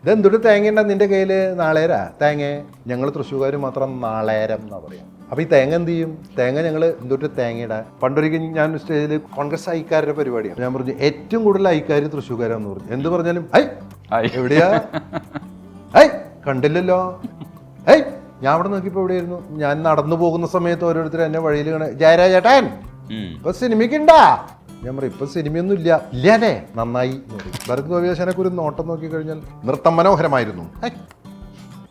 ഇതെന്തൊരു തേങ്ങ നിന്റെ കയ്യിൽ നാളേരാ തേങ്ങ? ഞങ്ങൾ തൃശ്ശൂർകാർ മാത്രം നാളേരം എന്നാ പറയാം. അപ്പോൾ ഈ തേങ്ങ എന്ത് ചെയ്യും? തേങ്ങ ഞങ്ങൾ എന്തൊരു തേങ്ങയുടെ പണ്ടൊരിക്കൽ ഞാൻ സ്റ്റേജിൽ കോൺഗ്രസ് ഐക്കാരുടെ പരിപാടിയാണ്. ഞാൻ പറഞ്ഞു ഏറ്റവും കൂടുതൽ ഐക്കാർ തൃശ്ശൂർക്കാരാന്ന് പറഞ്ഞു. എന്ത് പറഞ്ഞാലും എവിടെയാ കണ്ടില്ലല്ലോ. ഞാൻ അവിടെ നോക്കിയപ്പോൾ എവിടെയായിരുന്നു? ഞാൻ നടന്നു പോകുന്ന സമയത്ത് ഓരോരുത്തർ എന്നെ വഴിയിൽ ജയരാജേട്ടൻ ഇപ്പൊ സിനിമയ്ക്കുണ്ടാ? ഞാൻ പറയും ഇപ്പൊ സിനിമയൊന്നും ഇല്ല. ഇല്ലാതെ നന്നായി. ഭരത് ഗോപിയാശാനൊക്കെ ഒരു നോട്ടം നോക്കി കഴിഞ്ഞാൽ നൃത്തം മനോഹരമായിരുന്നു.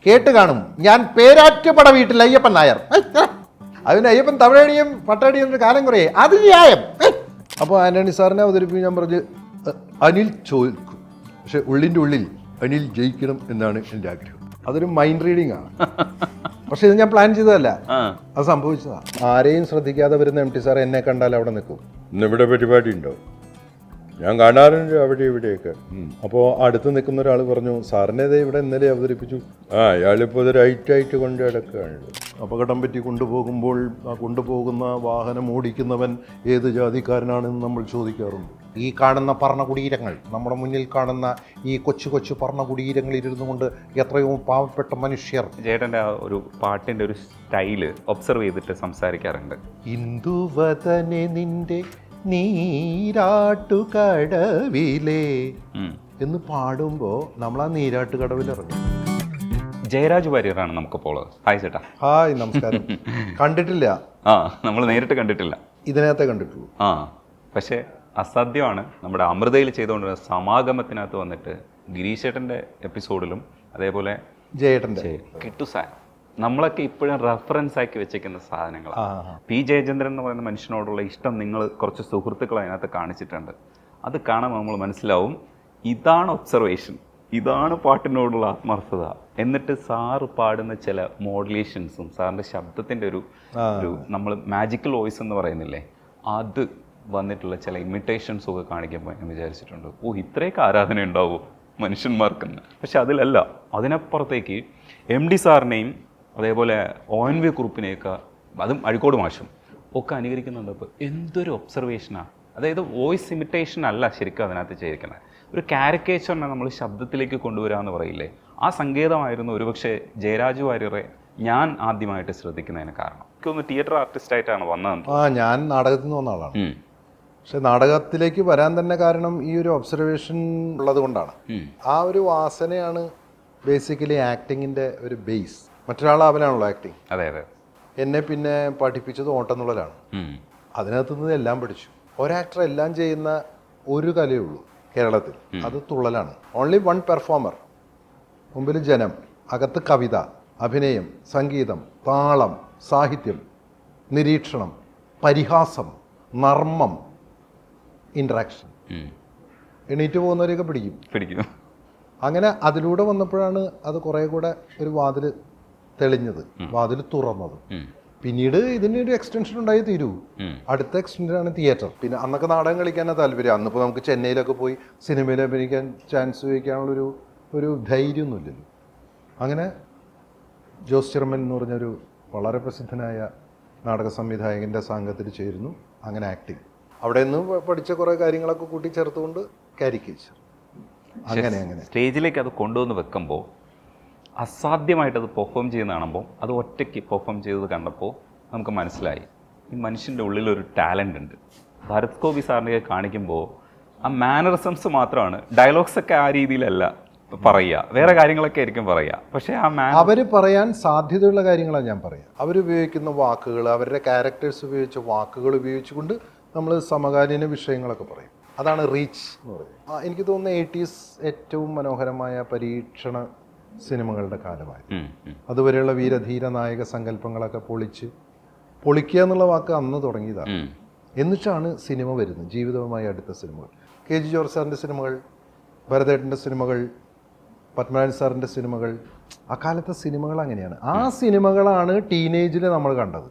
കേട്ട് കാണും. ഞാൻ പേരാറ്റുപട വീട്ടിൽ അയ്യപ്പൻ നായർ. അതിന് അയ്യപ്പൻ തമിഴടിയും പട്ടടിയും ഒരു കാലം കുറേ അത് ന്യായം. അപ്പോൾ ആന്റണി സാറിനെ അവതരിപ്പിക്കും. ഞാൻ പറഞ്ഞു അനിൽ ചോദിക്കും, പക്ഷെ ഉള്ളിൻ്റെ ഉള്ളിൽ അനിൽ ജയിക്കണം എന്നാണ് എൻ്റെ ആഗ്രഹം. അതൊരു മൈൻഡ് റീഡിംഗ് ആണ്. പക്ഷെ ഇത് ഞാൻ പ്ലാൻ ചെയ്തതല്ല, അത് സംഭവിച്ചതാ. ആരെയും ശ്രദ്ധിക്കാതെ വരുന്ന എം ടി സാർ എന്നെ കണ്ടാൽ അവിടെ നിൽക്കും. ഇന്നിവിടെ പരിപാടി ഉണ്ടോ? ഞാൻ കാണാറുണ്ട് അവിടെ ഇവിടെയൊക്കെ. അപ്പോൾ അടുത്ത് നിൽക്കുന്ന ഒരാൾ പറഞ്ഞു സാറിനെ ഇവിടെ ഇന്നലെ അവതരിപ്പിച്ചു. അയാളിപ്പോൾ ഇത് റൈറ്റായിട്ട് കൊണ്ട് കിടക്കുകയാണല്ലോ. അപകടം പറ്റി കൊണ്ടുപോകുമ്പോൾ കൊണ്ടുപോകുന്ന വാഹനം ഓടിക്കുന്നവൻ ഏത് ജാതിക്കാരനാണെന്ന് നമ്മൾ ചോദിക്കാറുണ്ട്. ഈ കാണുന്ന പർണകുടീരങ്ങൾ, നമ്മുടെ മുന്നിൽ കാണുന്ന ഈ കൊച്ചു കൊച്ചു പർണകുടീരങ്ങളിൽ ഇരുന്നു കൊണ്ട് എത്രയോ പാവപ്പെട്ട മനുഷ്യർ. ചേട്ടൻ്റെ ആ ഒരു പാട്ടിൻ്റെ ഒരു സ്റ്റൈല് ഒബ്സർവ് ചെയ്തിട്ട് സംസാരിക്കാറുണ്ട്. ഇന്ദുവദനെ നിന്റെ നീരാട്ടുകടവിലെ എന്ന് പാടുമ്പോൾ നമ്മൾ ആ നീരാട്ടുകടവിലിറങ്ങും. ജയരാജ് വാര്യറാണ് നമുക്കിപ്പോൾ. ഹായ് ചേട്ടാ. ഹായ്, നമസ്കാരം. കണ്ടിട്ടില്ല. നമ്മൾ നേരിട്ട് കണ്ടിട്ടില്ല, ഇതിനകത്തെ കണ്ടിട്ടുള്ളൂ. പക്ഷേ അസാധ്യമാണ്. നമ്മുടെ അമൃതയിൽ ചെയ്തുകൊണ്ടിരുന്ന സമാഗമത്തിനകത്ത് വന്നിട്ട് ഗിരീശേട്ടൻ്റെ എപ്പിസോഡിലും അതേപോലെ ജയേട്ടൻ്റെ കിട്ടുസാൻ നമ്മളൊക്കെ ഇപ്പോഴും റെഫറൻസ് ആക്കി വെച്ചേക്കുന്ന സാധനങ്ങളാണ്. പി ജയചന്ദ്രൻ എന്ന് പറയുന്ന മനുഷ്യനോടുള്ള ഇഷ്ടം നിങ്ങൾ കുറച്ച് സുഹൃത്തുക്കൾ അതിനകത്ത് കാണിച്ചിട്ടുണ്ട്. അത് കാണുമ്പോൾ നമ്മൾ മനസ്സിലാവും ഇതാണ് ഒബ്സർവേഷൻ, ഇതാണ് പാട്ടിനോടുള്ള ആത്മാർത്ഥത. എന്നിട്ട് സാറ് പാടുന്ന ചില മോഡുലേഷൻസും സാറിൻ്റെ ശബ്ദത്തിൻ്റെ ഒരു നമ്മൾ മാജിക്കൽ വോയിസ് എന്ന് പറയുന്നില്ലേ, അത് വന്നിട്ടുള്ള ചില ഇമിറ്റേഷൻസും ഒക്കെ കാണിക്കുമ്പോൾ ഞാൻ വിചാരിച്ചിട്ടുണ്ട് ഇത്രയൊക്കെ ആരാധന ഉണ്ടാവുമോ മനുഷ്യന്മാർക്കെന്ന്. പക്ഷെ അതിലല്ല, അതിനപ്പുറത്തേക്ക് എം ഡി സാറിനെയും അതേപോലെ ONV കുറുപ്പിനെയൊക്കെ, അതും അഴീക്കോട് മാഷും ഒക്കെ അനുകരിക്കുന്നുണ്ട്. അപ്പോൾ എന്തൊരു ഒബ്സർവേഷനാണ്. അതായത് വോയിസ് ഇമിറ്റേഷൻ അല്ല ശരിക്കും അതിനകത്ത് ചെയ്തിരിക്കുന്നത്, ഒരു കാരിക്കേച്ചറിനെ നമ്മൾ ശബ്ദത്തിലേക്ക് കൊണ്ടുവരാമെന്ന് പറയില്ലേ, ആ സങ്കേതമായിരുന്നു ഒരുപക്ഷെ ജയരാജ് വാര്യരെ ഞാൻ ആദ്യമായിട്ട് ശ്രദ്ധിക്കുന്നതിന് കാരണം. എനിക്കൊന്ന് തിയേറ്റർ ആർട്ടിസ്റ്റായിട്ടാണ് വന്നത്. ഞാൻ നാടകത്തിൽ നിന്ന് വന്ന ആളാണ്. പക്ഷെ നാടകത്തിലേക്ക് വരാൻ തന്നെ കാരണം ഈ ഒരു ഒബ്സർവേഷൻ ഉള്ളത് കൊണ്ടാണ്. ആ ഒരു വാസനയാണ് ബേസിക്കലി ആക്ടിങ്ങിൻ്റെ ഒരു ബേസ്. മറ്റൊരാളാവലാണല്ലോ ആക്ടിങ്. അതെ അതെ. എന്നെ പിന്നെ പഠിപ്പിച്ചത് ഓട്ടംതുള്ളലാണ്. അതിനകത്ത് നിന്ന് എല്ലാം പഠിച്ചു. ഒരാക്ടർ എല്ലാം ചെയ്യുന്ന ഒരു കലയേ ഉള്ളൂ കേരളത്തിൽ, അത് തുള്ളലാണ്. Only one performer. മുമ്പിൽ ജനം, അകത്ത് കവിത, അഭിനയം, സംഗീതം, താളം, സാഹിത്യം, നിരീക്ഷണം, പരിഹാസം, നർമ്മം, ഇൻട്രാക്ഷൻ. എണീറ്റ് പോകുന്നവരെയൊക്കെ പിടിക്കും. അങ്ങനെ അതിലൂടെ വന്നപ്പോഴാണ് അത് കുറേ കൂടെ ഒരു വാതിൽ തെളിഞ്ഞത്, വാതിൽ തുറന്നത്. പിന്നീട് ഇതിനൊരു എക്സ്റ്റൻഷൻ ഉണ്ടായി തീരൂ. അടുത്ത എക്സ്റ്റൻഷനാണ് തിയേറ്റർ. പിന്നെ അന്നൊക്കെ നാടകം കളിക്കാനാണ് താല്പര്യം. അന്നിപ്പോൾ നമുക്ക് ചെന്നൈയിലൊക്കെ പോയി സിനിമയിൽ അഭിനയിക്കാൻ ചാൻസ് ഉപയോഗിക്കാനുള്ളൊരു ധൈര്യമൊന്നുമില്ലല്ലോ. അങ്ങനെ ജോസ് ചെറുമൻ എന്ന് പറഞ്ഞൊരു വളരെ പ്രസിദ്ധനായ നാടക സംവിധായകൻ്റെ സംഘത്തിൽ ചേരുന്നു. അങ്ങനെ ആക്ടിങ്. അവിടെ നിന്ന് പഠിച്ച കുറേ കാര്യങ്ങളൊക്കെ കൂട്ടിച്ചേർത്തുകൊണ്ട് കാരിക്കേച്ചർ. അങ്ങനെ സ്റ്റേജിലേക്ക് അത് കൊണ്ടുവന്ന് വെക്കുമ്പോൾ അസാധ്യമായിട്ടത് പെർഫോം ചെയ്യുന്ന കാണുമ്പോൾ, അത് ഒറ്റയ്ക്ക് പെർഫോം ചെയ്തത് കണ്ടപ്പോൾ നമുക്ക് മനസ്സിലായി ഈ മനുഷ്യൻ്റെ ഉള്ളിലൊരു ടാലൻ്റ് ഉണ്ട്. ഭരത് ഗോപി സാറിനെ കാണിക്കുമ്പോൾ ആ മാനറിസംസ് മാത്രമാണ്, ഡയലോഗ്സൊക്കെ ആ രീതിയിലല്ല പറയുക, വേറെ കാര്യങ്ങളൊക്കെ ആയിരിക്കും പറയുക. പക്ഷേ അവർ പറയാൻ സാധ്യതയുള്ള കാര്യങ്ങളാണ് ഞാൻ പറയുക. അവരുപയോഗിക്കുന്ന വാക്കുകൾ, അവരുടെ ക്യാരക്ടേഴ്സ് ഉപയോഗിച്ച വാക്കുകൾ ഉപയോഗിച്ചുകൊണ്ട് നമ്മൾ സമകാലീന വിഷയങ്ങളൊക്കെ പറയും. അതാണ് റീച്ച് എന്ന് പറയുന്നത്. എനിക്ക് തോന്നുന്നു 80s ഏറ്റവും മനോഹരമായ പരീക്ഷണ സിനിമകളുടെ കാലമായിരുന്നു. അതുവരെയുള്ള വീരധീര നായക സങ്കല്പങ്ങളൊക്കെ പൊളിക്കുക എന്നുള്ള വാക്ക് അന്ന് തുടങ്ങിയതാണ്. എന്നിട്ടാണ് സിനിമ വരുന്നത്, ജീവിതവുമായി അടുത്ത സിനിമകൾ. KG ജോർജ് സാറിൻ്റെ സിനിമകൾ, ഭരതേട്ടൻ്റെ സിനിമകൾ, പത്മനാഭൻ സാറിൻ്റെ സിനിമകൾ. അക്കാലത്തെ സിനിമകൾ അങ്ങനെയാണ്. ആ സിനിമകളാണ് ടീനേജിൽ നമ്മൾ കണ്ടത്.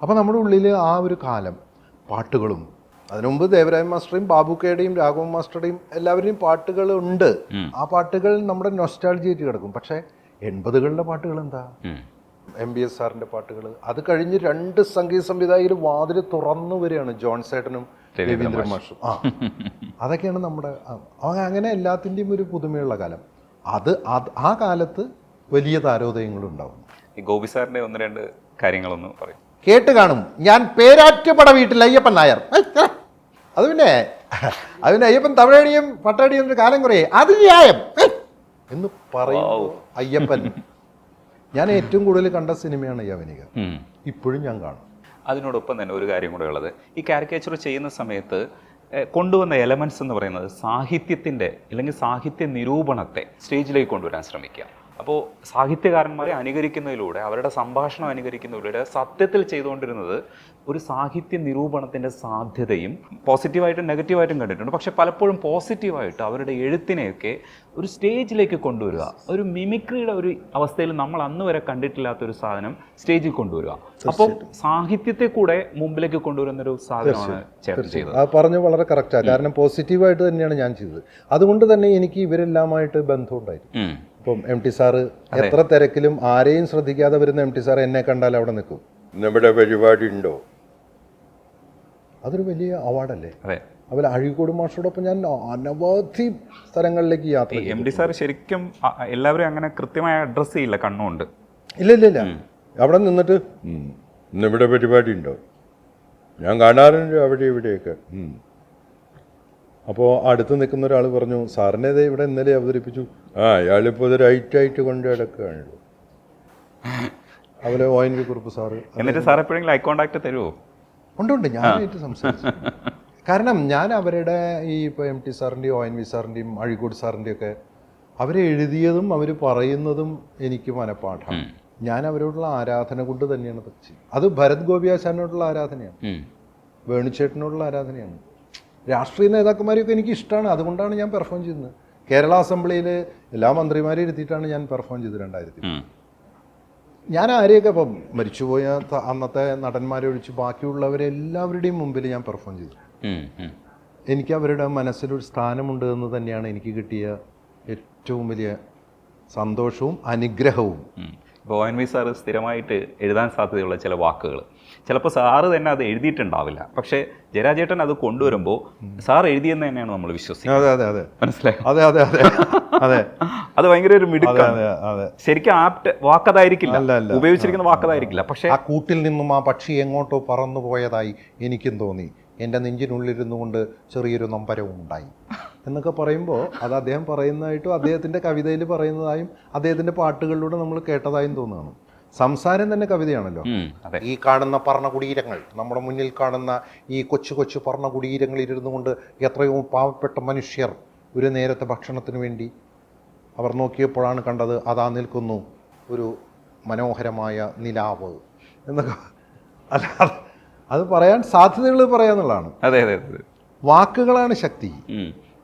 അപ്പോൾ നമ്മുടെ ഉള്ളിൽ ആ ഒരു കാലം, പാട്ടുകളും, അതിനു മുമ്പ് ദേവരായ മാസ്റ്ററുടെയും ബാബുക്കയുടെയും രാഘവൻ മാസ്റ്ററുടെയും എല്ലാവരുടെയും പാട്ടുകൾ ഉണ്ട്. ആ പാട്ടുകൾ നമ്മുടെ നൊസ്റ്റാൾജിയായിട്ട് കിടക്കും. പക്ഷേ 80കളുടെ പാട്ടുകൾ എന്താ? MBS സാറിൻ്റെ പാട്ടുകൾ. അത് കഴിഞ്ഞ് 2 സംഗീത സംവിധായകർ വാതിൽ തുറന്നു വരികയാണ്, ജോൺ സേട്ടനും രവീന്ദ്ര മാഷും. അതൊക്കെയാണ് നമ്മുടെ. അങ്ങനെ എല്ലാത്തിൻ്റെയും ഒരു പുതുമയുള്ള കാലം. ആ കാലത്ത് വലിയ താരോദയങ്ങളുണ്ടാവും. ഈ ഗോപി സാറിൻ്റെ 1-2 കാര്യങ്ങളൊന്ന് പറയും. കേട്ട് കാണും. ഞാൻ പേരാറ്റുപട വീട്ടിൽ അയ്യപ്പൻ നായർ. അത് പിന്നെ അയ്യപ്പൻ തമിഴടിയും പട്ടടിയും ഒരു കാലം കുറേ അത് ന്യായം എന്ന് പറയും അയ്യപ്പൻ. ഞാൻ ഏറ്റവും കൂടുതൽ കണ്ട സിനിമയാണ് യവനിക. ഇപ്പോഴും ഞാൻ കാണും. അതിനോടൊപ്പം തന്നെ ഒരു കാര്യം കൂടെ ഉള്ളത്, ഈ കാരിക്കേച്ചർ ചെയ്യുന്ന സമയത്ത് കൊണ്ടുവന്ന എലമെൻറ്റ്സ് എന്ന് പറയുന്നത് സാഹിത്യത്തിൻ്റെ അല്ലെങ്കിൽ സാഹിത്യ നിരൂപണത്തെ സ്റ്റേജിലേക്ക് കൊണ്ടുവരാൻ ശ്രമിക്കുക. അപ്പോൾ സാഹിത്യകാരന്മാരെ അനുകരിക്കുന്നതിലൂടെ, അവരുടെ സംഭാഷണം അനുകരിക്കുന്നതിലൂടെ സത്യത്തിൽ ചെയ്തുകൊണ്ടിരുന്നത് ഒരു സാഹിത്യ നിരൂപണത്തിൻ്റെ സാധ്യതയും പോസിറ്റീവായിട്ടും നെഗറ്റീവായിട്ടും കണ്ടിട്ടുണ്ട്. പക്ഷെ പലപ്പോഴും പോസിറ്റീവായിട്ട് അവരുടെ എഴുത്തിനെയൊക്കെ ഒരു സ്റ്റേജിലേക്ക് കൊണ്ടുവരിക, ഒരു മിമിക്രിയുടെ ഒരു അവസ്ഥയിൽ നമ്മൾ അന്ന് വരെ കണ്ടിട്ടില്ലാത്തൊരു സാധനം സ്റ്റേജിൽ കൊണ്ടുവരിക. അപ്പോൾ സാഹിത്യത്തെ കൂടെ മുമ്പിലേക്ക് കൊണ്ടുവരുന്നൊരു സാധനമാണ് ചേട്ടൻ ചെയ്തത്. ആ പറഞ്ഞു വളരെ കറക്റ്റാണ്. കാരണം പോസിറ്റീവായിട്ട് തന്നെയാണ് ഞാൻ ചെയ്തത്. അതുകൊണ്ട് തന്നെ എനിക്ക് ഇവരെല്ലാമായിട്ട് ബന്ധമുണ്ടായിരുന്നു. ഇപ്പം MT സാറ് എത്ര തിരക്കിലും ആരെയും ശ്രദ്ധിക്കാതെ വരുന്ന MT സാർ എന്നെ കണ്ടാൽ അവിടെ നിൽക്കും. നമ്മുടെ പരിപാടി ഉണ്ടോ? അതൊരു വലിയ അവാർഡല്ലേ. അതുപോലെ അഴീക്കോട് മാഷോടൊപ്പം ഞാൻ അനവധി സ്ഥലങ്ങളിലേക്ക് യാത്ര ചെയ്തു. MT സാർ ശരിക്കും എല്ലാവരും അങ്ങനെ കൃത്യമായി അഡ്രസ്സ് ചെയ്യില്ല, കണ്ണുകൊണ്ട്. ഇല്ല അവിടെ നിന്നിട്ട് ഇന്നിവിടെ പരിപാടി ഉണ്ടോ, ഞാൻ കാണാറുണ്ട് അവിടെ ഇവിടെയൊക്കെ. അപ്പോൾ അടുത്ത് നിൽക്കുന്ന ഒരാൾ പറഞ്ഞു, സാറിനെ ഇവിടെ ഇന്നലെ അവതരിപ്പിച്ചു. അയാളിപ്പോൾ ഇത് റൈറ്റായിട്ട് കൊണ്ട് കിടക്കുകയാണല്ലോ. അതുപോലെ ONV കുറുപ്പ് സാറ്. എന്നിട്ട് സാർ എപ്പോഴെങ്കിലും ഐ കോണ്ടാക്ട് തരുമോ? ഉണ്ട്. ഞാനായിട്ട് സംസാരിച്ചു. കാരണം ഞാൻ അവരുടെ ഈ ഇപ്പോൾ MT സാറിൻ്റെയും ONV സാറിൻ്റെയും അഴീക്കോട് സാറിൻ്റെയും ഒക്കെ അവരെ എഴുതിയതും അവർ പറയുന്നതും എനിക്ക് മനപ്പാഠമാണ്. ഞാൻ അവരോടുള്ള ആരാധന കൊണ്ട് തന്നെയാണ് തെച്ചി. അത് ഭരത് ഗോപിയാശാനോടുള്ള ആരാധനയാണ്, വേണുചേട്ടനോടുള്ള ആരാധനയാണ്. രാഷ്ട്രീയ നേതാക്കന്മാരെയൊക്കെ എനിക്ക് ഇഷ്ടമാണ്. അതുകൊണ്ടാണ് ഞാൻ പെർഫോം ചെയ്യുന്നത്. കേരള അസംബ്ലിയിൽ എല്ലാ മന്ത്രിമാരെയും ഇരുത്തിയിട്ടാണ് ഞാൻ പെർഫോം ചെയ്തത് 2000. ഞാൻ ആരെയൊക്കെ ഇപ്പം മരിച്ചുപോയ അന്നത്തെ നടന്മാരെ ഒഴിച്ച് ബാക്കിയുള്ളവരെല്ലാവരുടെയും മുമ്പിൽ ഞാൻ പെർഫോം ചെയ്തു. എനിക്ക് അവരുടെ മനസ്സിലൊരു സ്ഥാനമുണ്ട് എന്ന് തന്നെയാണ് എനിക്ക് കിട്ടിയ ഏറ്റവും വലിയ സന്തോഷവും അനുഗ്രഹവും. ഇപ്പോൾ ONV സാറ് സ്ഥിരമായിട്ട് എഴുതാൻ സാധ്യതയുള്ള ചില വാക്കുകൾ ചിലപ്പോൾ സാറ് തന്നെ അത് എഴുതിയിട്ടുണ്ടാവില്ല, പക്ഷേ ജയരാജേട്ടൻ അത് കൊണ്ടുവരുമ്പോൾ സാർ എഴുതിയെന്ന് തന്നെയാണ് നമ്മൾ വിശ്വസിക്കുന്നത്. അതെ മനസ്സിലായി. അതെ അത് ഭയങ്കര ഒരു മിടുക്കാണ്. ശരിക്കും ആപ്റ്റ് വാക്കതായിരിക്കില്ല, ഉപയോഗിച്ചിരിക്കുന്ന വാക്കതായിരിക്കില്ല, പക്ഷേ ആ കൂട്ടിൽ നിന്നും ആ പക്ഷി എങ്ങോട്ടോ പറന്നു പോയതായി എനിക്കും തോന്നി. എൻ്റെ നെഞ്ചിനുള്ളിരുന്നു കൊണ്ട് ചെറിയൊരു നമ്പരവും ഉണ്ടായി എന്നൊക്കെ പറയുമ്പോൾ അത് അദ്ദേഹം പറയുന്നതായിട്ടും അദ്ദേഹത്തിൻ്റെ കവിതയിൽ പറയുന്നതായും അദ്ദേഹത്തിൻ്റെ പാട്ടുകളിലൂടെ നമ്മൾ കേട്ടതായും തോന്നുകയാണ്. സംസാരം തന്നെ കവിതയാണല്ലോ. ഈ കാണുന്ന പർണകുടീരങ്ങൾ, നമ്മുടെ മുന്നിൽ കാണുന്ന ഈ കൊച്ചു കൊച്ചു പർണകുടീരങ്ങളിൽ ഇരുന്നു കൊണ്ട് എത്രയോ പാവപ്പെട്ട മനുഷ്യർ ഒരു നേരത്തെ ഭക്ഷണത്തിന് വേണ്ടി അവർ നോക്കിയപ്പോഴാണ് കണ്ടത് അതാ നിൽക്കുന്നു ഒരു മനോഹരമായ നിലാവ് എന്നൊക്കെ. അല്ലാതെ അത് പറയാൻ സാധ്യതകൾ പറയാന്നുള്ളതാണ്. അതെ, വാക്കുകളാണ് ശക്തി.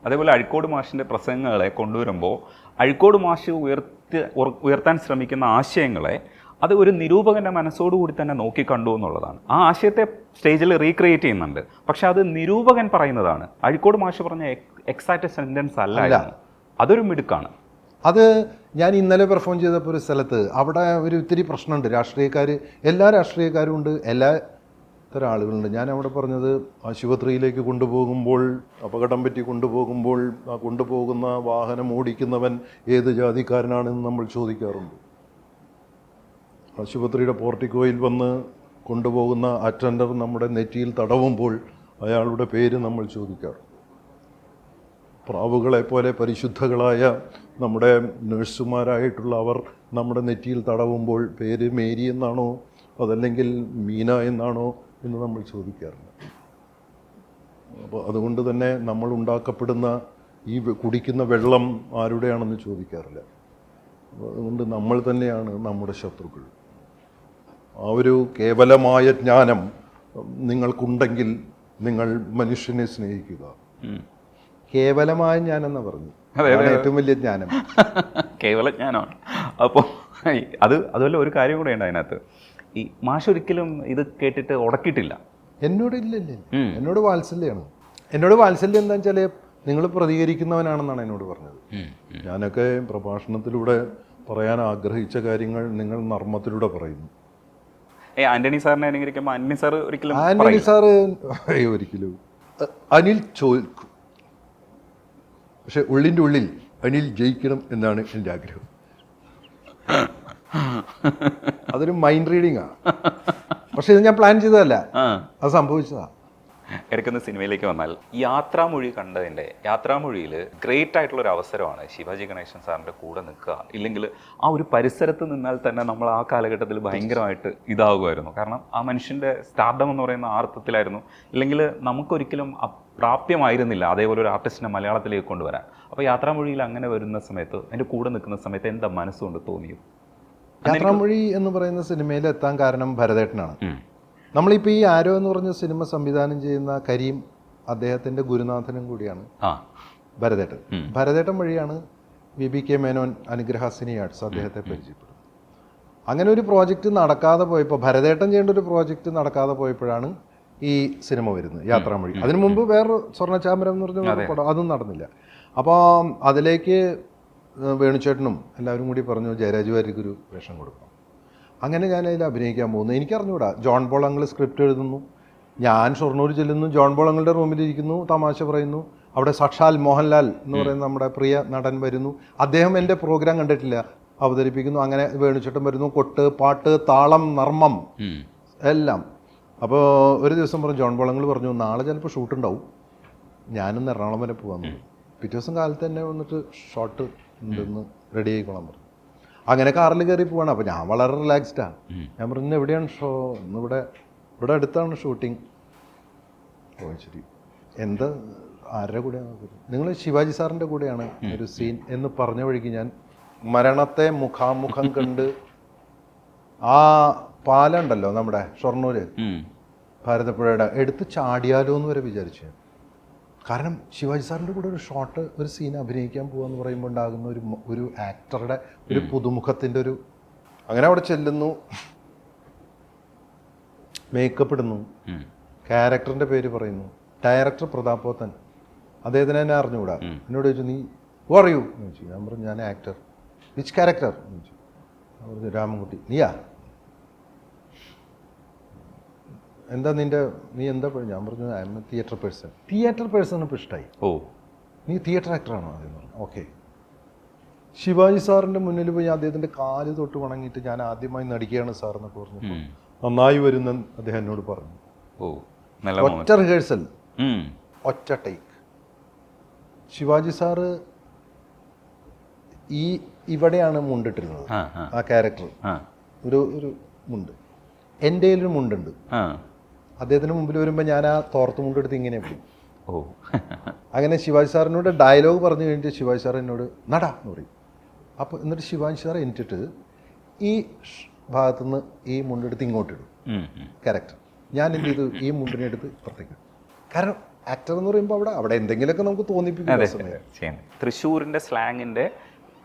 അതേപോലെ അഴീക്കോട് മാഷിൻ്റെ പ്രസംഗങ്ങളെ കൊണ്ടുവരുമ്പോൾ അഴീക്കോട് മാഷ് ഉയർത്താൻ ശ്രമിക്കുന്ന ആശയങ്ങളെ അത് ഒരു നിരൂപകൻ്റെ മനസ്സോടുകൂടി തന്നെ നോക്കിക്കണ്ടു എന്നുള്ളതാണ്. ആ ആശയത്തെ സ്റ്റേജിൽ റീക്രിയേറ്റ് ചെയ്യുന്നുണ്ട്, പക്ഷെ അത് നിരൂപകൻ പറയുന്നതാണ്. അഴീക്കോട് മാഷ് പറഞ്ഞ എക്സാക്റ്റ് സെൻറ്റൻസ് അല്ല, അതൊരു മിടുക്കാണ്. അത് ഞാൻ ഇന്നലെ പെർഫോം ചെയ്തപ്പോൾ ഒരു സ്ഥലത്ത് അവിടെ ഒരു ഇത്തിരി പ്രശ്നമുണ്ട്. എല്ലാ രാഷ്ട്രീയക്കാരും ഉണ്ട്, എല്ലാ തരം ആളുകളുണ്ട്. ഞാൻ അവിടെ പറഞ്ഞത് ആശുപത്രിയിലേക്ക് കൊണ്ടുപോകുമ്പോൾ, അപകടം പറ്റി കൊണ്ടുപോകുമ്പോൾ ആ കൊണ്ടുപോകുന്ന വാഹനം ഓടിക്കുന്നവൻ ഏത് ജാതിക്കാരനാണെന്ന് നമ്മൾ ചോദിക്കാറുണ്ട്. ആശുപത്രിയുടെ പോർട്ടിക്കോയിൽ വന്ന് കൊണ്ടുപോകുന്ന അറ്റൻഡർ നമ്മുടെ നെറ്റിയിൽ തടവുമ്പോൾ അയാളുടെ പേര് നമ്മൾ ചോദിക്കാറുണ്ട്. പ്രാവുകളെ പോലെ പരിശുദ്ധകളായ നമ്മുടെ നഴ്സുമാരായിട്ടുള്ള അവർ നമ്മുടെ നെറ്റിയിൽ തടവുമ്പോൾ പേര് മേരി എന്നാണോ അതല്ലെങ്കിൽ മീന എന്നാണോ എന്ന് നമ്മൾ ചോദിക്കാറുണ്ട്. അപ്പോൾ അതുകൊണ്ട് തന്നെ നമ്മൾ ഉണ്ടാക്കപ്പെടുന്ന ഈ കുടിക്കുന്ന വെള്ളം ആരുടെയാണെന്ന് ചോദിക്കാറില്ല. അതുകൊണ്ട് നമ്മൾ തന്നെയാണ് നമ്മുടെ ശത്രുക്കൾ. ആ ഒരു കേവലമായ ജ്ഞാനം നിങ്ങൾക്കുണ്ടെങ്കിൽ നിങ്ങൾ മനുഷ്യനെ സ്നേഹിക്കുക. കേവലമായ ജ്ഞാനം പറഞ്ഞു, ഏറ്റവും വലിയ ജ്ഞാനം കേവല ജ്ഞാനമാണ്. അപ്പോൾ അതുപോലെ ഒരു കാര്യം കൂടെ ഉണ്ട് അതിനകത്ത്. ഈ മാഷ് ഒരിക്കലും ഇത് കേട്ടിട്ട് ഉടക്കിയിട്ടില്ല. ഇല്ല എന്നോട് വാത്സല്യമാണ്. എന്നോട് വാത്സല്യം എന്താ വെച്ചാൽ നിങ്ങൾ പ്രതികരിക്കുന്നവനാണെന്നാണ് എന്നോട് പറഞ്ഞത്. ഞാനൊക്കെ പ്രഭാഷണത്തിലൂടെ പറയാൻ ആഗ്രഹിച്ച കാര്യങ്ങൾ നിങ്ങൾ നർമ്മത്തിലൂടെ പറയുന്നു. ആന്റണി സാറിനെ അനുകരിക്കുമ്പോൾ ആന്റണി സാർ ഒരിക്കലും ഒരിക്കലും അനിൽ ചോദിക്കും, പക്ഷെ ഉള്ളിൻ്റെ ഉള്ളിൽ അനിൽ ജയിക്കണം എന്നാണ് എൻ്റെ ആഗ്രഹം. അതൊരു മൈൻഡ് റീഡിങ്ങാണ്. പക്ഷെ ഇത് ഞാൻ പ്ലാൻ ചെയ്തതല്ല, അത് സംഭവിച്ചതാ. ഇടയ്ക്കൊന്ന് സിനിമയിലേക്ക് വന്നാൽ യാത്രാമൊഴി കണ്ടതിൻ്റെ യാത്രാമൊഴിയിൽ ഗ്രേറ്റ് ആയിട്ടുള്ള ഒരു അവസരമാണ് ശിവാജി ഗണേശൻ സാറിൻ്റെ കൂടെ നിൽക്കുക. ഇല്ലെങ്കിൽ ആ ഒരു പരിസരത്ത് നിന്നാൽ തന്നെ നമ്മൾ ആ കാലഘട്ടത്തിൽ ഭയങ്കരമായിട്ട് ഇതാകുമായിരുന്നു. കാരണം ആ മനുഷ്യൻ്റെ സ്റ്റാർഡം എന്ന് പറയുന്ന ആ അർത്ഥത്തിലായിരുന്നു. ഇല്ലെങ്കിൽ നമുക്കൊരിക്കലും പ്രാപ്യമായിരുന്നില്ല അതേപോലെ ഒരു ആർട്ടിസ്റ്റിനെ മലയാളത്തിലേക്ക് കൊണ്ടുവരാൻ. അപ്പോൾ യാത്രാമൊഴിയിൽ അങ്ങനെ വരുന്ന സമയത്ത് എൻ്റെ കൂടെ നിൽക്കുന്ന സമയത്ത് എന്താ മനസ്സുകൊണ്ട് തോന്നിയത്? യാത്രാമൊഴി എന്ന് പറയുന്ന സിനിമയിൽ എത്താൻ കാരണം ഭരതേട്ടനാണ്. നമ്മളിപ്പോൾ ഈ ആരോ എന്ന് പറഞ്ഞ സിനിമ സംവിധാനം ചെയ്യുന്ന കരീം അദ്ദേഹത്തിൻ്റെ ഗുരുനാഥനും കൂടിയാണ് ഭരതേട്ടൻ. ഭരതേട്ടൻ വഴിയാണ് VBK മേനോൻ അനുഗ്രഹാസിനി ആർട്സ് അദ്ദേഹത്തെ പരിചയപ്പെടുന്നത്. അങ്ങനെ ഒരു പ്രോജക്റ്റ് നടക്കാതെ പോയപ്പോൾ, ഭരതേട്ടൻ ചെയ്യേണ്ട ഒരു പ്രോജക്റ്റ് നടക്കാതെ പോയപ്പോഴാണ് ഈ സിനിമ വരുന്നത്, യാത്രാമൊഴി. അതിനു മുമ്പ് വേറെ സ്വർണ്ണചാമരം എന്ന് പറഞ്ഞ പടം, അതും നടന്നില്ല. അപ്പോൾ അതിലേക്ക് വേണുചേട്ടനും എല്ലാവരും കൂടി പറഞ്ഞു ജയരാജ് വാര്യർക്ക് ഒരു വേഷം കൊടുക്കണം. അങ്ങനെ ഞാൻ അതിൽ അഭിനയിക്കാൻ പോകുന്നു. എനിക്കറിഞ്ഞൂടാ. ജോൺ പോൾ അങ്കിൾ സ്ക്രിപ്റ്റ് എഴുതുന്നു, ഞാൻ ഷൊർണൂർ ചെല്ലുന്നു, ജോൺ പോൾ അങ്കിളുടെ റൂമിലിരിക്കുന്നു, തമാശ പറയുന്നു. അവിടെ സാക്ഷാൽ മോഹൻലാൽ എന്ന് പറയുന്ന നമ്മുടെ പ്രിയ നടൻ വരുന്നു. അദ്ദേഹം എൻ്റെ പ്രോഗ്രാം കണ്ടിട്ടില്ല, അവതരിപ്പിക്കുന്നു. അങ്ങനെ വേണുചേട്ടൻ വരുന്നു, കൊട്ട്, പാട്ട്, താളം, നർമ്മം എല്ലാം. അപ്പോൾ ഒരു ദിവസം പറഞ്ഞു, ജോൺ പോൾ അങ്കിൾ പറഞ്ഞു നാളെ ചിലപ്പോൾ ഷൂട്ടുണ്ടാവും, ഞാനൊന്ന് എറണാകുളം വരെ പോകാമെന്ന്. പിറ്റേ ദിവസം കാലത്ത് തന്നെ വന്നിട്ട് ഷോട്ട് ഉണ്ടെന്ന് റെഡി ആയിക്കോളാൻ പറഞ്ഞു. അങ്ങനെ കാറിൽ കയറി പോവാണ്. അപ്പോൾ ഞാൻ വളരെ റിലാക്സ്ഡാണ്. ഞാൻ പറഞ്ഞു എവിടെയാണ് ഷോ? ഇവിടെ അടുത്താണ് ഷൂട്ടിങ്. ഓ ശരി, എന്താ ആരുടെ കൂടെയാണ്? നിങ്ങൾ ശിവാജി സാറിൻ്റെ കൂടെയാണ് ഒരു സീൻ എന്ന് പറഞ്ഞ വഴിക്ക് ഞാൻ മരണത്തെ മുഖാമുഖം കണ്ട് ആ പാലുണ്ടല്ലോ നമ്മുടെ ഷൊർണൂര് ഭാരതപ്പുഴയുടെ എടുത്ത് ചാടിയാലോ എന്ന് വരെ വിചാരിച്ചു. കാരണം ശിവാജി സാറിൻ്റെ കൂടെ ഒരു ഷോട്ട്, ഒരു സീൻ അഭിനയിക്കാൻ പോകാന്ന് പറയുമ്പോൾ ഉണ്ടാകുന്ന ഒരു ആക്ടറുടെ ഒരു പുതുമുഖത്തിൻ്റെ ഒരു, അങ്ങനെ അവിടെ ചെല്ലുന്നു, മേക്കപ്പ് ഇടുന്നു, ക്യാരക്ടറിൻ്റെ പേര് പറയുന്നു. ഡയറക്ടർ പ്രതാപ് പോത്തൻ, അദ്ദേഹത്തിന് എന്നെ അറിഞ്ഞുകൂടാ. എന്നോട് ചോദിച്ചു നീ പറയൂ എന്ന് ചോദിച്ചു. ഞാൻ പറഞ്ഞു ഞാൻ ആക്ടർ. വിച്ച് ക്യാരക്ടർ എന്ന് ചോദിച്ചു. ഞാൻ പറഞ്ഞു രാമൻകുട്ടി. നീയാ? എന്താ നീ എന്താ പറഞ്ഞു? ഞാൻ പറഞ്ഞു I M A theatre person. Theatre person ഇപ്പോൾ ഇഷ്ടമായി. ഓ നീ തിയേറ്റർ ആക്ടറാണോ? അതെന്ന് പറഞ്ഞു. ഓക്കെ. ശിവാജി സാറിൻ്റെ മുന്നിൽ പോയി അദ്ദേഹത്തിൻ്റെ കാല് തൊട്ട് വണങ്ങിയിട്ട് ഞാൻ ആദ്യമായി നടിക്കുകയാണ് സാർ എന്നൊക്കെ പറഞ്ഞു. നന്നായി വരുന്ന അദ്ദേഹം എന്നോട് പറഞ്ഞു. ഒറ്റ റിഹേഴ്സൽ, ഒറ്റ ടേക്ക്. ശിവാജി സാറ് ഇവിടെയാണ് മുണ്ടിട്ടിരുന്നത്, ആ ക്യാരക്ടർ ഒരു മുണ്ട്. എൻ്റെ കയ്യിലൊരു മുണ്ടുണ്ട്. അദ്ദേഹത്തിന് മുമ്പിൽ വരുമ്പോൾ ഞാൻ ആ തോർത്ത് മുണ്ടെടുത്ത് ഇങ്ങനെ പോയി. അങ്ങനെ ശിവാജി സാറിനോട് ഡയലോഗ് പറഞ്ഞു കഴിഞ്ഞിട്ട് ശിവാജി സാർ എന്നോട് നടാ എന്ന് പറയും. അപ്പോൾ എന്നിട്ട് ശിവാജി സാർ എന്നിട്ട് ഈ ഭാഗത്തുനിന്ന് ഈ മുണ്ടെടുത്ത് ഇങ്ങോട്ടിടും ക്യാരക്ടർ. ഞാൻ എന്ത് ചെയ്തു, ഈ മുണ്ടിനെ എടുത്ത് ഇപ്പുറത്തേക്ക്. കാരണം ആക്ടർ എന്ന് പറയുമ്പോൾ അവിടെ എന്തെങ്കിലുമൊക്കെ നമുക്ക് തോന്നിപ്പിക്കും. തൃശ്ശൂരിൻ്റെ സ്ലാങ്ങിൻ്റെ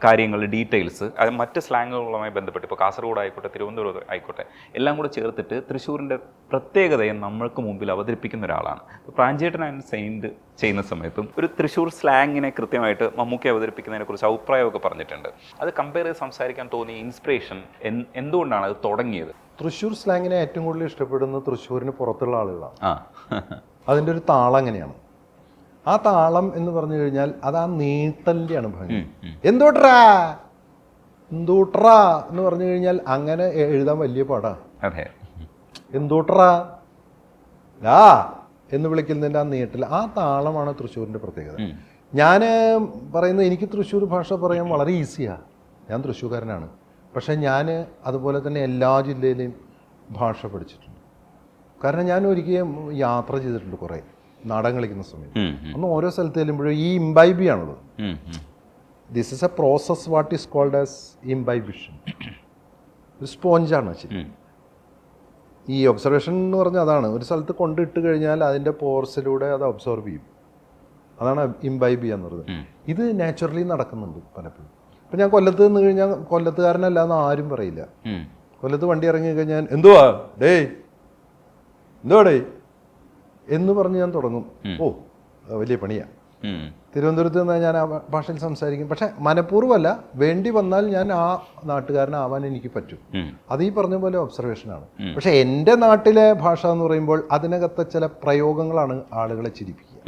കാര്യങ്ങൾ, ഡീറ്റെയിൽസ്, അത് മറ്റ് സ്ലാങ്ങുകളുമായി ബന്ധപ്പെട്ട് ഇപ്പോൾ കാസർഗോഡ് ആയിക്കോട്ടെ, തിരുവനന്തപുരം ആയിക്കോട്ടെ, എല്ലാം കൂടെ ചേർത്തിട്ട് തൃശ്ശൂരിൻ്റെ പ്രത്യേകതയെ നമ്മൾക്ക് മുമ്പിൽ അവതരിപ്പിക്കുന്ന ഒരാളാണ്. ഇപ്പോൾ പ്രാഞ്ചേട്ടൻ ആൻഡ് സെയിൻറ്റ് ചെയ്യുന്ന സമയത്തും ഒരു തൃശ്ശൂർ സ്ലാങ്ങിനെ കൃത്യമായിട്ട് മമ്മൂക്കി അവതരിപ്പിക്കുന്നതിനെക്കുറിച്ച് അഭിപ്രായമൊക്കെ പറഞ്ഞിട്ടുണ്ട്. അത് കമ്പയർ ചെയ്ത് സംസാരിക്കാൻ തോന്നിയ ഇൻസ്പിറേഷൻ എന്തുകൊണ്ടാണ് അത് തുടങ്ങിയത്? തൃശ്ശൂർ സ്ലാങ്ങിനെ ഏറ്റവും കൂടുതൽ ഇഷ്ടപ്പെടുന്നത് തൃശ്ശൂരിന് പുറത്തുള്ള ആളുകളാണ്. അതിൻ്റെ ഒരു താളം എങ്ങനെയാണ്, ആ താളം എന്ന് പറഞ്ഞു കഴിഞ്ഞാൽ അത് ആ നീട്ടലിൻ്റെയാണ് ഭംഗി. എന്തോട്രാ എന്ന് പറഞ്ഞു കഴിഞ്ഞാൽ അങ്ങനെ എഴുതാൻ വലിയ പാടാണ്. എന്തോട്രാ എന്ന് വിളിക്കുന്നതിൻ്റെ ആ നീട്ടൽ, ആ താളമാണ് തൃശ്ശൂരിൻ്റെ പ്രത്യേകത. ഞാൻ പറയുന്നത് എനിക്ക് തൃശ്ശൂർ ഭാഷ പറയാൻ വളരെ ഈസിയാണ്. ഞാൻ തൃശ്ശൂർക്കാരനാണ്. പക്ഷേ ഞാൻ അതുപോലെ തന്നെ എല്ലാ ജില്ലയിലെയും ഭാഷ പഠിച്ചിട്ടുണ്ട്. കാരണം ഞാൻ ഒരിക്കലും യാത്ര ചെയ്തിട്ടുണ്ട് കുറേ നാടകം കളിക്കുന്ന സമയത്ത്. അന്ന് ഓരോ സ്ഥലത്ത് ചെല്ലുമ്പോഴും ഈ ഇംബൈബിയാണുള്ളത്. This is a process what is called as imbibition. ഒരു സ്പോഞ്ചാണ് ശരി. ഈ ഒബ്സർവേഷൻ എന്ന് പറഞ്ഞാൽ അതാണ്. ഒരു സ്ഥലത്ത് കൊണ്ടിട്ട് കഴിഞ്ഞാൽ അതിൻ്റെ പോർസിലൂടെ അത് ഒബ്സർവ് ചെയ്യും. അതാണ് ഇംബൈബ് എന്ന് പറയുന്നത്. ഇത് നാച്ചുറലി നടക്കുന്നുണ്ട് പലപ്പോഴും. ഇപ്പം ഞാൻ കൊല്ലത്ത് നിന്ന് കഴിഞ്ഞാൽ കൊല്ലത്തുകാരനല്ല എന്ന് ആരും പറയില്ല. കൊല്ലത്ത് വണ്ടി ഇറങ്ങി കഴിഞ്ഞാൽ എന്തുവാ എന്ന് പറഞ്ഞ് ഞാൻ തുടങ്ങും. ഓ വലിയ പണിയാ. തിരുവനന്തപുരത്ത് നിന്ന് ഞാൻ ആ ഭാഷയിൽ സംസാരിക്കും. പക്ഷെ മനഃപൂർവ്വമല്ല, വേണ്ടി വന്നാൽ ഞാൻ ആ നാട്ടുകാരനാവാൻ എനിക്ക് പറ്റും. അത് ഈ പറഞ്ഞ പോലെ ഒബ്സർവേഷനാണ്. പക്ഷെ എൻ്റെ നാട്ടിലെ ഭാഷ എന്ന് പറയുമ്പോൾ അതിനകത്തെ ചില പ്രയോഗങ്ങളാണ് ആളുകളെ ചിരിപ്പിക്കുക.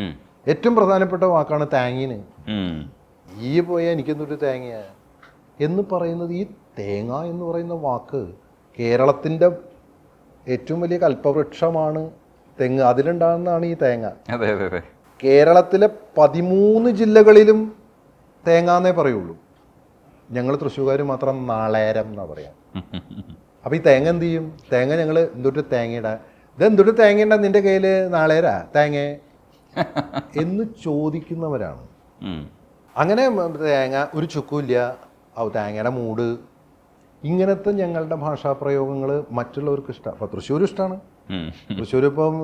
ഏറ്റവും പ്രധാനപ്പെട്ട വാക്കാണ് താങ്ങിന്. ഈ പോയാൽ എനിക്കെന്തൊരു തേങ്ങയാ എന്ന് പറയുന്നത്, ഈ തേങ്ങ എന്ന് പറയുന്ന വാക്ക് കേരളത്തിൻ്റെ ഏറ്റവും വലിയ കൽപ്പവൃക്ഷമാണ് തെങ്ങ്, അതിലുണ്ടാകുന്നതാണ് ഈ തേങ്ങ. അതെ അതെ അതെ. കേരളത്തിലെ 13 ജില്ലകളിലും തേങ്ങാന്നേ പറയുള്ളൂ. ഞങ്ങൾ തൃശ്ശൂർകാർ മാത്രം നാളേരം എന്നാ പറയാം. അപ്പോൾ ഈ തേങ്ങ എന്ത് ചെയ്യും? തേങ്ങ ഞങ്ങൾ എന്തൊട്ട് തേങ്ങയിടാ, ഇതെന്തൊട്ട് തേങ്ങയിടാ നിന്റെ കയ്യിൽ നാളേരാ തേങ്ങ എന്ന് ചോദിക്കുന്നവരാണ്. അങ്ങനെ തേങ്ങ ഒരു ചുക്കുമില്ല, തേങ്ങയുടെ മൂട്, ഇങ്ങനത്തെ ഞങ്ങളുടെ ഭാഷാപ്രയോഗങ്ങൾ മറ്റുള്ളവർക്ക് ഇഷ്ടമാണ്. അപ്പോൾ തൃശ്ശൂർ ഇഷ്ടമാണ്. തൃശ്ശൂർ ഇപ്പം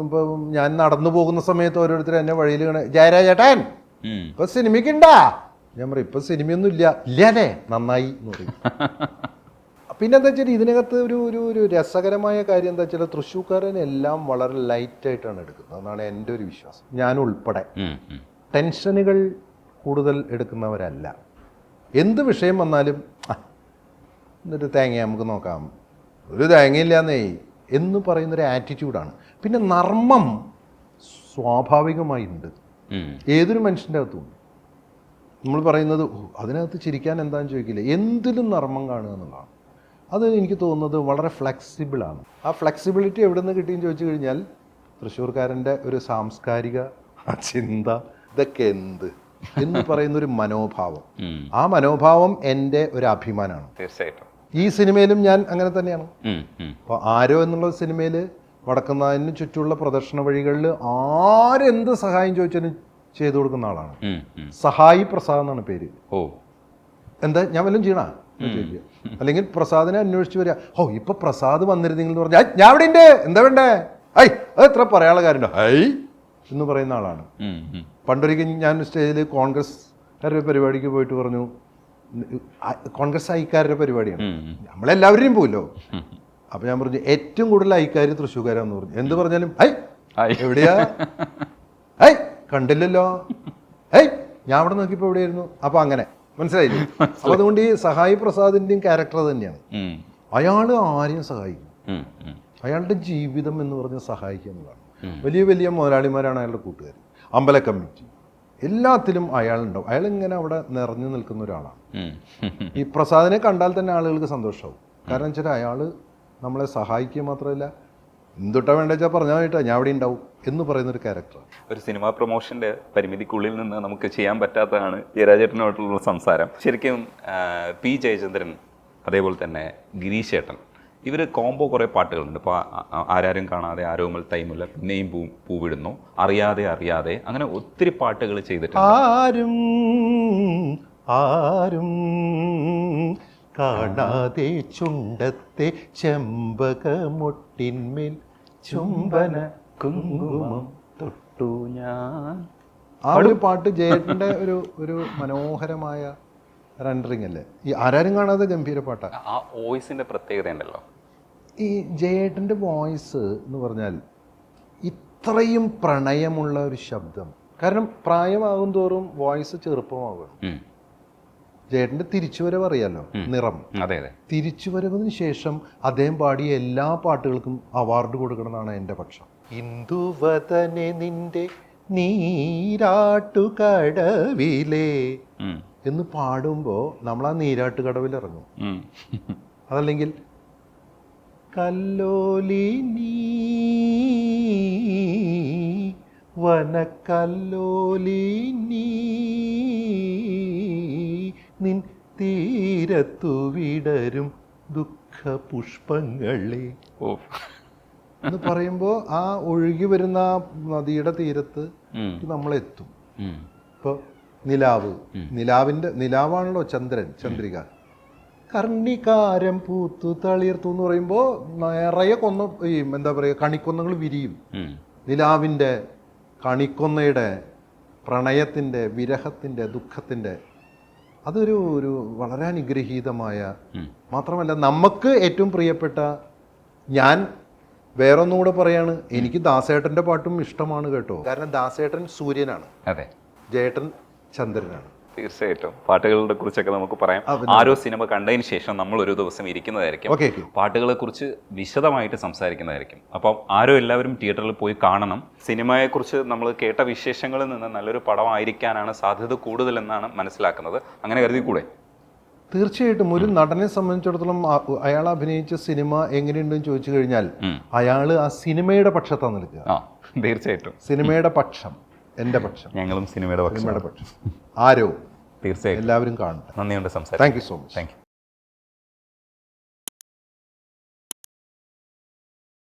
ഞാൻ നടന്നു പോകുന്ന സമയത്ത് ഓരോരുത്തർ എന്നെ വഴിയിൽ ജയരാജേട്ടൻ ഇപ്പൊ സിനിമയ്ക്കുണ്ടാ, ഞാൻ പറയും ഇപ്പൊ സിനിമയൊന്നും ഇല്ലാതെ നന്നായി എന്ന് പറയും. പിന്നെ എന്താ വെച്ചാൽ ഇതിനകത്ത് ഒരു ഒരു രസകരമായ കാര്യം എന്താ വെച്ചാൽ തൃശ്ശൂർക്കാരനെല്ലാം വളരെ ലൈറ്റായിട്ടാണ് എടുക്കുന്നത് എന്നാണ് എൻ്റെ ഒരു വിശ്വാസം. ഞാൻ ഉൾപ്പെടെ ടെൻഷനുകൾ കൂടുതൽ എടുക്കുന്നവരല്ല. എന്ത് വിഷയം വന്നാലും എന്നിട്ട് തേങ്ങ നമുക്ക് നോക്കാം, ഒരു തേങ്ങയില്ലാന്നേ എന്ന് പറയുന്നൊരു ആറ്റിറ്റ്യൂഡാണ്. പിന്നെ നർമ്മം സ്വാഭാവികമായിട്ടുണ്ട് ഏതൊരു മനുഷ്യൻ്റെ അകത്തുണ്ട്. നമ്മൾ പറയുന്നത് അതിനകത്ത് ചിരിക്കാൻ എന്താണെന്ന് ചോദിക്കില്ല, എന്തിലും നർമ്മം കാണുക എന്നുള്ളതാണ്. അത് എനിക്ക് തോന്നുന്നത് വളരെ ഫ്ലെക്സിബിളാണ്. ആ ഫ്ലെക്സിബിലിറ്റി എവിടെ നിന്ന് കിട്ടിയെന്ന് ചോദിച്ചു കഴിഞ്ഞാൽ തൃശ്ശൂർക്കാരൻ്റെ ഒരു സാംസ്കാരിക ചിന്ത, ഇതൊക്കെ എന്ത് എന്ന് പറയുന്നൊരു മനോഭാവം, ആ മനോഭാവം എൻ്റെ ഒരു അഭിമാനമാണ്. തീർച്ചയായിട്ടും ഈ സിനിമയിലും ഞാൻ അങ്ങനെ തന്നെയാണ്. അപ്പോൾ ആരോ എന്നുള്ള സിനിമയിൽ വടക്കുന്നാഥിന് ചുറ്റുമുള്ള പ്രദർശന വഴികളിൽ ആരെന്ത് സഹായം ചോദിച്ചാലും ചെയ്തു കൊടുക്കുന്ന ആളാണ്. സഹായി പ്രസാദ് എന്നാണ് പേര്. എന്താ ഞാൻ വല്ലതും ചെയ്യണ ചോദിക്കുക, അല്ലെങ്കിൽ പ്രസാദിനെ അന്വേഷിച്ച് വരിക, ഇപ്പൊ പ്രസാദ് വന്നിരുന്നെങ്കിൽ എന്ന് പറഞ്ഞാൽ ഞാൻ അവിടെ ഉണ്ട്, എന്താ വേണ്ടേ, അത് എത്ര പറയാനുള്ള കാര്യമുണ്ടോ എന്ന് പറയുന്ന ആളാണ്. പണ്ടൊരിക്കൽ ഞാൻ സ്റ്റേജിൽ കോൺഗ്രസ്കാരുടെ പരിപാടിക്ക് പോയിട്ട് പറഞ്ഞു, കോൺഗ്രസ് ഐക്കാരുടെ പരിപാടിയാണ്, നമ്മളെല്ലാവരെയും പോലോ. അപ്പൊ ഞാൻ പറഞ്ഞു ഏറ്റവും കൂടുതൽ ഐക്കാർ തൃശ്ശൂർക്കാരാന്ന് പറഞ്ഞു. എന്ത് പറഞ്ഞാലും എവിടെയാ, കണ്ടില്ലല്ലോ, ഞാൻ അവിടെ നോക്കിയപ്പോ എവിടെയായിരുന്നു. അപ്പൊ അങ്ങനെ മനസ്സിലായില്ലേ. അപ്പൊ അതുകൊണ്ട് ഈ സഹായി പ്രസാദിന്റെയും ക്യാരക്ടർ തന്നെയാണ്. അയാള് ആരെയും സഹായിക്കും, അയാളുടെ ജീവിതം എന്ന് പറഞ്ഞ് സഹായിക്കുക എന്നുള്ളതാണ്. വലിയ വലിയ മുതലാളിമാരാണ് അയാളുടെ കൂട്ടുകാർ, അമ്പല കമ്മിറ്റി, എല്ലാത്തിലും അയാളുണ്ടാവും. അയാൾ ഇങ്ങനെ അവിടെ നിറഞ്ഞു നിൽക്കുന്ന ഒരാളാണ്. ഈ പ്രസാദിനെ കണ്ടാൽ തന്നെ ആളുകൾക്ക് സന്തോഷമാവും. കാരണം വെച്ചാൽ അയാൾ നമ്മളെ സഹായിക്കുക മാത്രമല്ല, എന്തുട്ടാ വേണ്ട വെച്ചാൽ പറഞ്ഞാൽ വേണ്ടിട്ടാ ഞാൻ അവിടെ ഉണ്ടാവും എന്ന് പറയുന്നൊരു ക്യാരക്ടർ. ഒരു സിനിമാ പ്രൊമോഷൻ്റെ പരിമിതിക്കുള്ളിൽ നിന്ന് നമുക്ക് ചെയ്യാൻ പറ്റാത്തതാണ് ജയരാജേട്ടനായിട്ടുള്ള സംസാരം. ശരിക്കും പി ജയചന്ദ്രൻ അതേപോലെ തന്നെ ഗിരീഷ് ചേട്ടൻ, ഇവർ കോംബോ കുറേ പാട്ടുകളുണ്ട്. ഇപ്പോൾ ആരാരും കാണാതെ, ആരോമൽ തൈമുല്ല, പിന്നെയും പൂവിടുന്നു, അറിയാതെ അറിയാതെ, അങ്ങനെ ഒത്തിരി പാട്ടുകൾ ചെയ്തിട്ടുണ്ട്. ആരും ആരും കാണാതെ ചുണ്ടത്തെ ചെമ്പകമൊട്ടിന്മേൽ ചുംബന കുങ്കുമം തൊട്ടു ഞാൻ. ആ ഒരു പാട്ട് ജയേട്ടൻ്റെ ഒരു മനോഹരമായ റെൻഡറിങ് അല്ലേ. ഈ ആരാരും കാണാതെ ഗംഭീര പാട്ടാണ്. ആ വോയിസിൻ്റെ പ്രത്യേകത ഉണ്ടല്ലോ. ഈ ജയേട്ടൻ്റെ വോയിസ് എന്ന് പറഞ്ഞാൽ ഇത്രയും പ്രണയമുള്ള ഒരു ശബ്ദം. കാരണം പ്രായമാകും തോറും വോയിസ് ചെറുപ്പമാകും. ജയേട്ടൻ്റെ തിരിച്ചുവരവ് അറിയാലോ, നിറം. അതെ അതെ. തിരിച്ചുവരവിന് ശേഷം അദ്ദേഹം പാടിയ എല്ലാ പാട്ടുകൾക്കും അവാർഡ് കൊടുക്കണമെന്നാണ് എൻ്റെ പക്ഷം. ഇന്ദുവദനെ നിന്റെ നീരാട്ടുകടവിലെ എന്ന് പാടുമ്പോൾ നമ്മൾ ആ നീരാട്ടുകടവിൽ ഇറങ്ങും. അതല്ലെങ്കിൽ കല്ലോലിനി വനക്കല്ലോലിനി നിൻ തീരത്തു വിടരും ദുഃഖ പുഷ്പങ്ങളെ എന്ന് പറയുമ്പോൾ ആ ഒഴുകി വരുന്ന നദിയുടെ തീരത്ത് നമ്മളെത്തും. ഇപ്പോൾ നിലാവാണല്ലോ ചന്ദ്രിക. കർണികാരം പൂത്തു തളിർത്തു എന്ന് പറയുമ്പോൾ നിറയെ എന്താ പറയുക, കണിക്കൊന്നകൾ വിരിയും. നിലാവിൻ്റെ, കണിക്കൊന്നയുടെ, പ്രണയത്തിൻ്റെ, വിരഹത്തിൻ്റെ, ദുഃഖത്തിൻ്റെ, അതൊരു വളരെ അനുഗ്രഹീതമായ, മാത്രമല്ല നമുക്ക് ഏറ്റവും പ്രിയപ്പെട്ട, ഞാൻ വേറൊന്നും കൂടെ പറയാണ്, എനിക്ക് ദാസേട്ടൻ്റെ പാട്ടും ഇഷ്ടമാണ് കേട്ടോ. കാരണം ദാസേട്ടൻ സൂര്യനാണ്, അതെ, ജയേട്ടൻ ചന്ദ്രനാണ്. തീർച്ചയായിട്ടും പാട്ടുകളെ കുറിച്ചൊക്കെ നമുക്ക് പറയാം. ആരോ സിനിമ കണ്ടതിന് ശേഷം നമ്മൾ ഒരു ദിവസം ഇരിക്കുന്നതായിരിക്കും, പാട്ടുകളെ കുറിച്ച് വിശദമായിട്ട് സംസാരിക്കുന്നതായിരിക്കും. അപ്പം ആരോ എല്ലാവരും തിയേറ്ററിൽ പോയി കാണണം. സിനിമയെക്കുറിച്ച് നമ്മൾ കേട്ട വിശേഷങ്ങളിൽ നിന്ന് നല്ലൊരു പടമായിരിക്കാനാണ് സാധ്യത കൂടുതലെന്നാണ് മനസ്സിലാക്കുന്നത്. അങ്ങനെ കരുതി കൂടെ? തീർച്ചയായിട്ടും ഒരു നടനെ സംബന്ധിച്ചിടത്തോളം അയാൾ അഭിനയിച്ച സിനിമ എങ്ങനെയുണ്ടെന്ന് ചോദിച്ചു കഴിഞ്ഞാൽ അയാൾ ആ സിനിമയുടെ പക്ഷത്താണ് നിൽക്കുക. തീർച്ചയായിട്ടും സിനിമയുടെ പക്ഷം, എൻ്റെ പക്ഷം, ഞങ്ങളും സിനിമയുടെ പക്ഷം. ആരോ തീർച്ചയായും എല്ലാവരും കാണട്ടെ. നന്ദിയുണ്ട് സംസാരം. Thank you so much. Thank you.